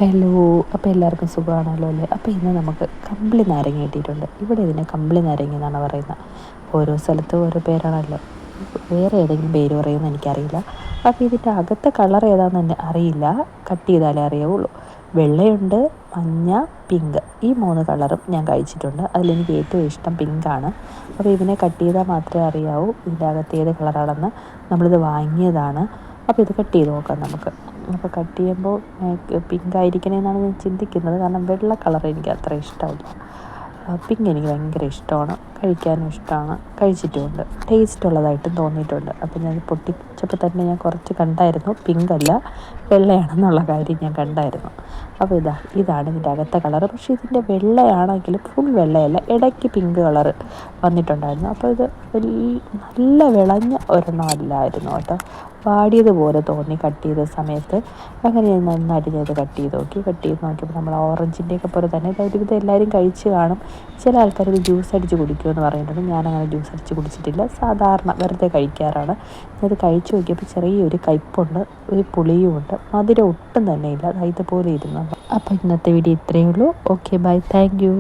Hello. അപ്പോൾ എല്ലാവർക്കും സുഖമാണല്ലോ അല്ലേ? അപ്പോൾ ഇന്ന് നമുക്ക് കമ്പിളി നാരങ്ങ കിട്ടിയിട്ടുണ്ട്. ഇവിടെ ഇതിനെ കമ്പിളി നാരങ്ങ എന്നാണ് പറയുന്നത്. ഓരോ സ്ഥലത്തും ഓരോ പേരാണല്ലോ. വേറെ ഏതെങ്കിലും പേര് പറയുമെന്ന് എനിക്കറിയില്ല. അപ്പോൾ ഇതിൻ്റെ അകത്തെ കളർ ഏതാണെന്ന് തന്നെ അറിയില്ല. കട്ട് ചെയ്താലേ അറിയാവുള്ളൂ. വെള്ളയുണ്ട്, മഞ്ഞ, പിങ്ക്, ഈ 3 കളറും ഞാൻ കഴിച്ചിട്ടുണ്ട്. അതിലെനിക്ക് ഏറ്റവും ഇഷ്ടം പിങ്കാണ്. അപ്പോൾ ഇതിനെ കട്ട് ചെയ്താൽ മാത്രമേ അറിയാവൂ ഇതിൻ്റെ അകത്ത് ഏത് കളറാണെന്ന്. നമ്മളിത് വാങ്ങിയതാണ്. അപ്പോൾ ഇത് കട്ട് ചെയ്ത് നോക്കാം നമുക്ക്. അപ്പോൾ കട്ട് ചെയ്യുമ്പോൾ പിങ്ക് ആയിരിക്കണമെന്നാണ് ഞാൻ ചിന്തിക്കുന്നത്. കാരണം വെള്ള കളർ എനിക്ക് അത്ര ഇഷ്ടമില്ല. പിങ്ക് എനിക്ക് ഭയങ്കര ഇഷ്ടമാണ്, കഴിക്കാനും ഇഷ്ടമാണ്, കഴിച്ചിട്ടുമുണ്ട്, ടേസ്റ്റ് ഉള്ളതായിട്ടും തോന്നിയിട്ടുണ്ട്. അപ്പോൾ ഞാൻ പൊട്ടിച്ചപ്പോൾ തന്നെ ഞാൻ കുറച്ച് കണ്ടായിരുന്നു പിങ്കല്ല വെള്ളയാണെന്നുള്ള കാര്യം ഞാൻ കണ്ടായിരുന്നു. അപ്പോൾ ഇതാണ് ഇതിൻ്റെ അകത്തെ കളറ്. പക്ഷേ ഇതിൻ്റെ വെള്ളയാണെങ്കിലും ഫുൾ വെള്ളയല്ല, ഇടയ്ക്ക് പിങ്ക് കളറ് വന്നിട്ടുണ്ടായിരുന്നു. അപ്പോൾ ഇത് നല്ല വിളഞ്ഞ ഒരെണ്ണം അല്ലായിരുന്നു കേട്ടോ. വാടിയതുപോലെ തോന്നി കട്ട് ചെയ്ത സമയത്ത്. അങ്ങനെ ഞാൻ നന്നായിട്ട് ഞാനത് കട്ട് ചെയ്ത് നോക്കിയപ്പോൾ നമ്മൾ ഓറഞ്ചിൻ്റെയൊക്കെ പോലെ തന്നെ ഇത് എല്ലാവരും കഴിച്ച് കാണും. ചില ആൾക്കാർ ഇത് ജ്യൂസ് അടിച്ച് കുടിക്കുമെന്ന് പറയുന്നുണ്ട്. ഞാനങ്ങനെ ജ്യൂസ് അടിച്ച് കുടിച്ചിട്ടില്ല, സാധാരണ വെറുതെ കഴിക്കാറാണ്. ഞാനത് കഴിച്ച് നോക്കിയപ്പോൾ ചെറിയൊരു കയ്പ്പുണ്ട്, ഒരു പുളിയുമുണ്ട്, മധുരം ഒട്ടും തന്നെ ഇല്ല, ഇതുപോലെ ഇരുന്നു. അപ്പോൾ ഇന്നത്തെ വീഡിയോ ഇത്രയേ ഉള്ളൂ. Okay, bye, thank U.